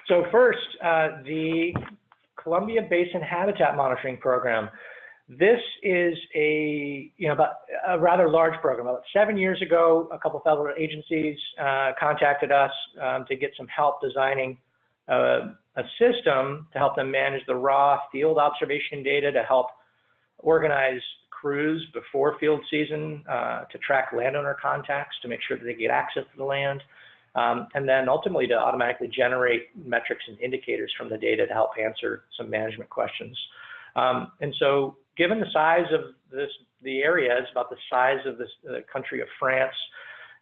So first, the Columbia Basin Habitat Monitoring Program. This is about a rather large program. About 7 years ago, a couple federal agencies contacted us to get some help designing a system to help them manage the raw field observation data, to help organize crews before field season, to track landowner contacts, to make sure that they get access to the land, and then ultimately to automatically generate metrics and indicators from the data to help answer some management questions. And so given the size of the area, it's about the size of the country of France,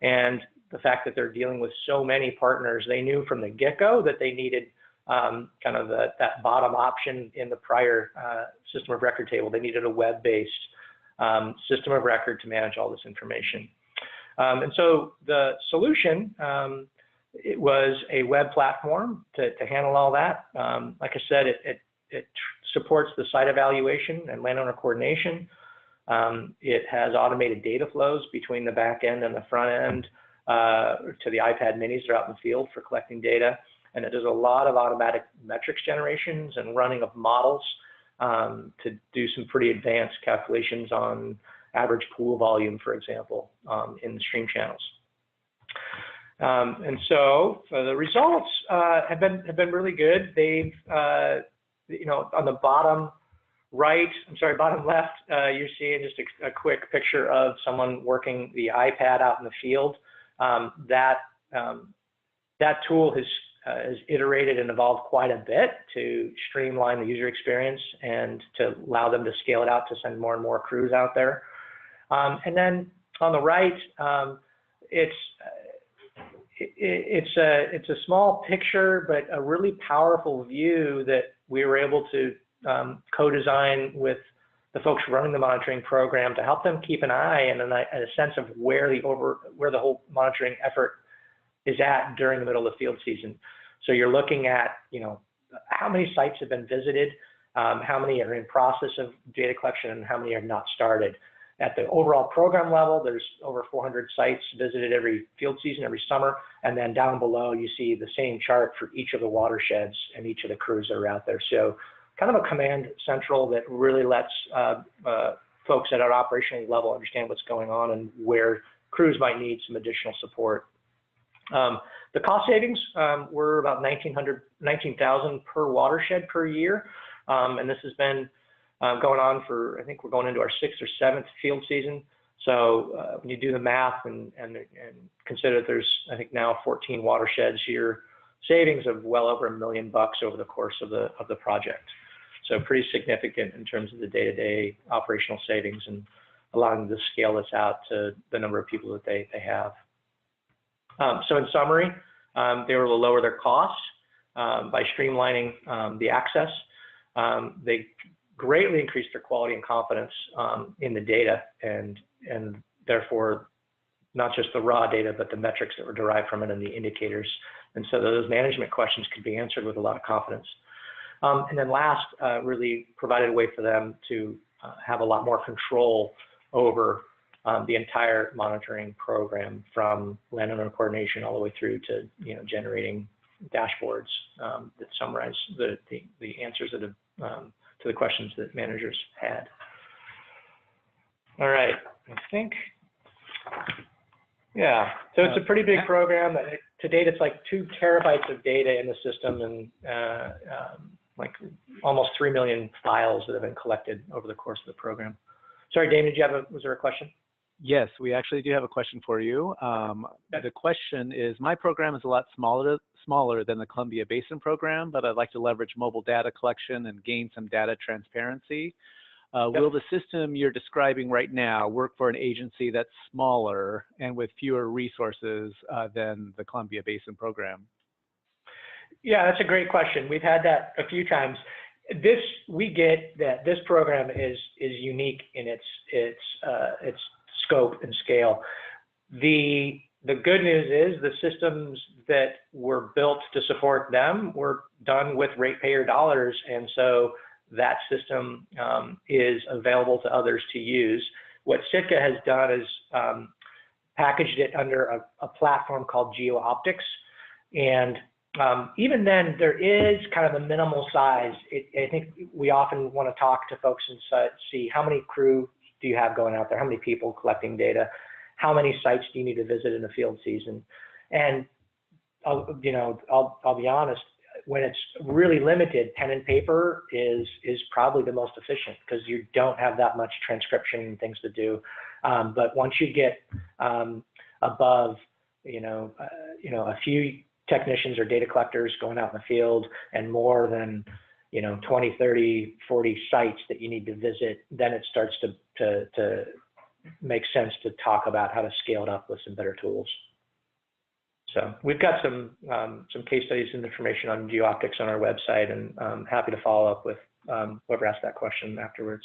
and the fact that they're dealing with so many partners, they knew from the get-go that they needed kind of that bottom option in the prior system of record table. They needed a web-based system of record to manage all this information. And so the solution, it was a web platform to handle all that. Like I said, it supports the site evaluation and landowner coordination. It has automated data flows between the back end and the front end to the iPad minis that are out in the field for collecting data. And it does a lot of automatic metrics generations and running of models to do some pretty advanced calculations on average pool volume, for example, in the stream channels. And so the results have been really good. They've, on the bottom left, you're seeing just a quick picture of someone working the iPad out in the field. That tool has iterated and evolved quite a bit to streamline the user experience and to allow them to scale it out to send more and more crews out there. And then on the right, it's a small picture, but a really powerful view that we were able to co-design with the folks running the monitoring program to help them keep an eye and a sense of where the whole monitoring effort is at during the middle of the field season. So you're looking at, how many sites have been visited, how many are in process of data collection, and how many have not started. At the overall program level, there's over 400 sites visited every field season, every summer. And then down below, you see the same chart for each of the watersheds and each of the crews that are out there. So kind of a command central that really lets folks at an operational level understand what's going on and where crews might need some additional support. The cost savings were about $19,000 per watershed per year. And this has been going on for, I think we're going into our 6th or 7th field season. So when you do the math and consider that there's, I think now 14 watersheds here, savings of well over $1 million over the course of the project. So pretty significant in terms of the day-to-day operational savings and allowing them to scale this out to the number of people that they have. So in summary, they were able to lower their costs by streamlining the access. They greatly increased their quality and confidence in the data, and therefore not just the raw data, but the metrics that were derived from it and the indicators. And so those management questions could be answered with a lot of confidence. And then last, really provided a way for them to have a lot more control over the entire monitoring program, from landowner coordination all the way through to generating dashboards that summarize the answers that have to the questions that managers had. All right, I think, yeah. So it's a pretty big program. To date, it's like 2 terabytes of data in the system, and like almost 3 million files that have been collected over the course of the program. Sorry, Dane, was there a question? Yes, we actually do have a question for you. The question is, my program is a lot smaller than the Columbia Basin program, but I'd like to leverage mobile data collection and gain some data transparency. Will the system you're describing right now work for an agency that's smaller and with fewer resources than the Columbia Basin program? Yeah, that's a great question. We've had that a few times. We get that this program is unique in its scope and scale. The good news is the systems that were built to support them were done with ratepayer dollars, and so that system is available to others to use. What Sitka has done is packaged it under a platform called GeoOptics, and even then, there is kind of a minimal size. I think we often want to talk to folks and see how many crew do you have going out there, how many people collecting data, how many sites do you need to visit in a field season, and I'll be honest. When it's really limited, pen and paper is probably the most efficient because you don't have that much transcription and things to do. But once you get above, a few technicians or data collectors going out in the field and more than, 20, 30, 40 sites that you need to visit, then it starts to make sense to talk about how to scale it up with some better tools. So we've got some case studies and information on geooptics on our website, and I'm happy to follow up with whoever asked that question afterwards.